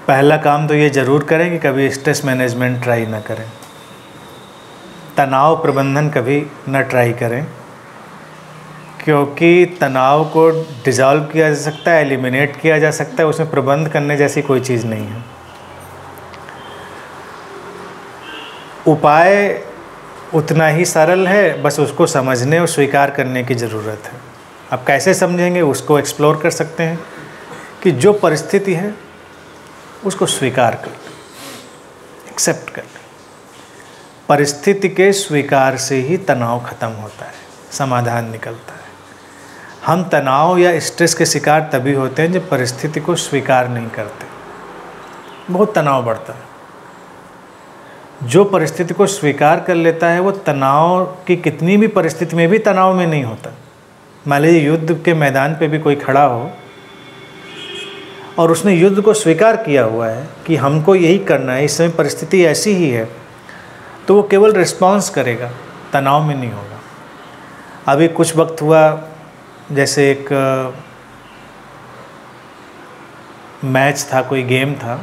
पहला काम तो ये ज़रूर करें कि कभी स्ट्रेस मैनेजमेंट ट्राई ना करें, तनाव प्रबंधन कभी ना ट्राई करें, क्योंकि तनाव को डिज़ॉल्व किया जा सकता है, एलिमिनेट किया जा सकता है, उसमें प्रबंध करने जैसी कोई चीज़ नहीं है। उपाय उतना ही सरल है, बस उसको समझने और स्वीकार करने की ज़रूरत है। अब कैसे समझेंगे उसको एक्सप्लोर कर सकते हैं कि जो परिस्थिति है उसको स्वीकार कर लें, एक्सेप्ट कर लें। परिस्थिति के स्वीकार से ही तनाव खत्म होता है, समाधान निकलता है। हम तनाव या स्ट्रेस के शिकार तभी होते हैं जब परिस्थिति को स्वीकार नहीं करते, बहुत तनाव बढ़ता है। जो परिस्थिति को स्वीकार कर लेता है वो तनाव की कितनी भी परिस्थिति में भी तनाव में नहीं होता। मान लीजिए युद्ध के मैदान पे भी कोई खड़ा हो और उसने युद्ध को स्वीकार किया हुआ है कि हमको यही करना है, इस समय परिस्थिति ऐसी ही है, तो वो केवल रिस्पॉन्स करेगा, तनाव में नहीं होगा। अभी कुछ वक्त हुआ, जैसे एक मैच था, कोई गेम था,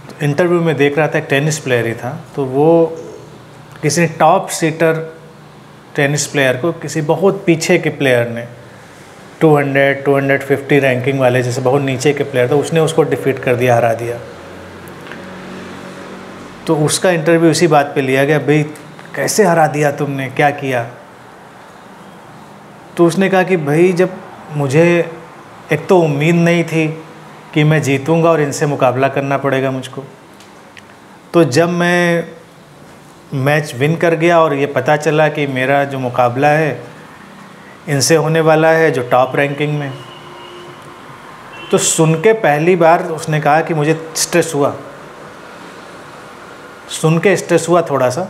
तो इंटरव्यू में देख रहा था, एक टेनिस प्लेयर ही था, तो वो किसी टॉप सीटर टेनिस प्लेयर को किसी बहुत पीछे के प्लेयर ने 200-250 रैंकिंग वाले, जैसे बहुत नीचे के प्लेयर, तो उसने उसको डिफीट कर दिया, हरा दिया। तो उसका इंटरव्यू इसी बात पे लिया गया, भाई कैसे हरा दिया तुमने, क्या किया? तो उसने कहा कि भाई जब मुझे एक तो उम्मीद नहीं थी कि मैं जीतूंगा और इनसे मुकाबला करना पड़ेगा मुझको, तो जब मैं मैच विन कर गया और ये पता चला कि मेरा जो मुकाबला है इनसे होने वाला है जो टॉप रैंकिंग में, तो सुन के पहली बार उसने कहा कि मुझे स्ट्रेस हुआ, सुन के स्ट्रेस हुआ थोड़ा सा।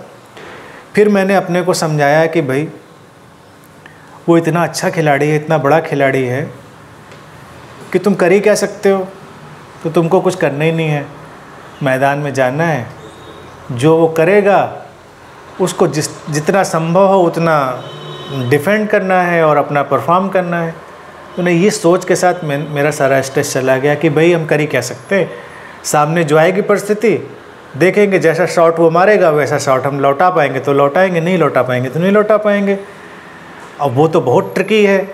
फिर मैंने अपने को समझाया कि भाई वो इतना अच्छा खिलाड़ी है, इतना बड़ा खिलाड़ी है कि तुम कर ही क्या सकते हो, तो तुमको कुछ करना ही नहीं है, मैदान में जाना है, जो वो करेगा उसको जितना संभव हो उतना डिफेंड करना है और अपना परफॉर्म करना है। तो नहीं, ये सोच के साथ मेरा सारा स्ट्रेस चला गया कि भाई हम कर ही क्या सकते हैं, सामने जो आएगी परिस्थिति देखेंगे, जैसा शॉट वो मारेगा वैसा शॉट हम लौटा पाएंगे तो लौटाएंगे, नहीं लौटा पाएंगे तो नहीं लौटा पाएंगे। अब वो तो बहुत ट्रिकी है,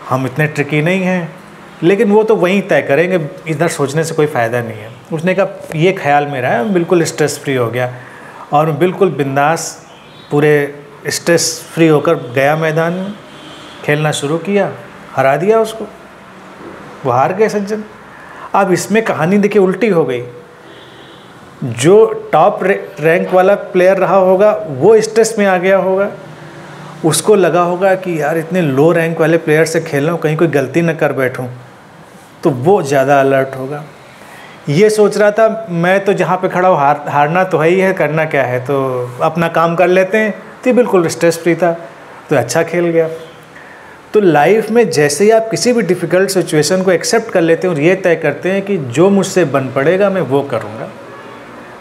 हम इतने ट्रिकी नहीं हैं, लेकिन वो तो वहीं तय करेंगे, इधर सोचने से कोई फ़ायदा नहीं है। उसने कहा ये ख्याल मेरा है, बिल्कुल स्ट्रेस फ्री हो गया और बिल्कुल बिंदास पूरे स्ट्रेस फ्री होकर गया मैदान में, खेलना शुरू किया, हरा दिया उसको, वो हार गए सज्जन। अब इसमें कहानी देखिए उल्टी हो गई, जो टॉप रैंक वाला प्लेयर रहा होगा वो स्ट्रेस में आ गया होगा, उसको लगा होगा कि यार इतने लो रैंक वाले प्लेयर से खेल रहा हूँ, कहीं कोई गलती न कर बैठूँ, तो वो ज़्यादा अलर्ट होगा। ये सोच रहा था मैं तो जहाँ पे खड़ा हूँ हारना तो है ही है, करना क्या है, तो अपना काम कर लेते हैं, तो बिल्कुल स्ट्रेस फ्री था, तो अच्छा खेल गया। तो लाइफ में जैसे ही आप किसी भी डिफ़िकल्ट सिचुएशन को एक्सेप्ट कर लेते हैं और ये तय करते हैं कि जो मुझसे बन पड़ेगा मैं वो करूँगा,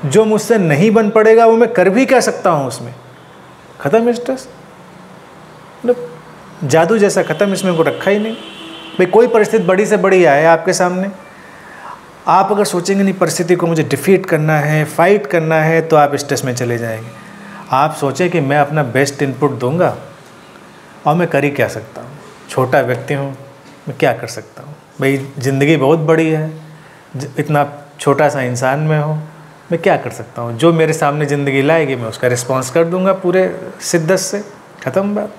जो मुझसे नहीं बन पड़ेगा वो मैं कर भी क्या सकता हूँ, उसमें ख़त्म स्ट्रेस, मतलब जादू जैसा ख़त्म, इसमें को रखा ही नहीं। भाई कोई परिस्थिति बड़ी से बड़ी आए आपके सामने, आप अगर सोचेंगे नहीं परिस्थिति को मुझे डिफीट करना है, फाइट करना है, तो आप स्ट्रेस में चले जाएंगे। आप सोचें कि मैं अपना बेस्ट इनपुट दूंगा और मैं कर ही क्या सकता हूँ, छोटा व्यक्ति हूँ, मैं क्या कर सकता हूँ, भाई ज़िंदगी बहुत बड़ी है, इतना छोटा सा इंसान में हूँ, मैं क्या कर सकता हूँ, जो मेरे सामने ज़िंदगी लाएगी मैं उसका रिस्पॉन्स कर दूँगा पूरे शिद्दत से, ख़त्म बात।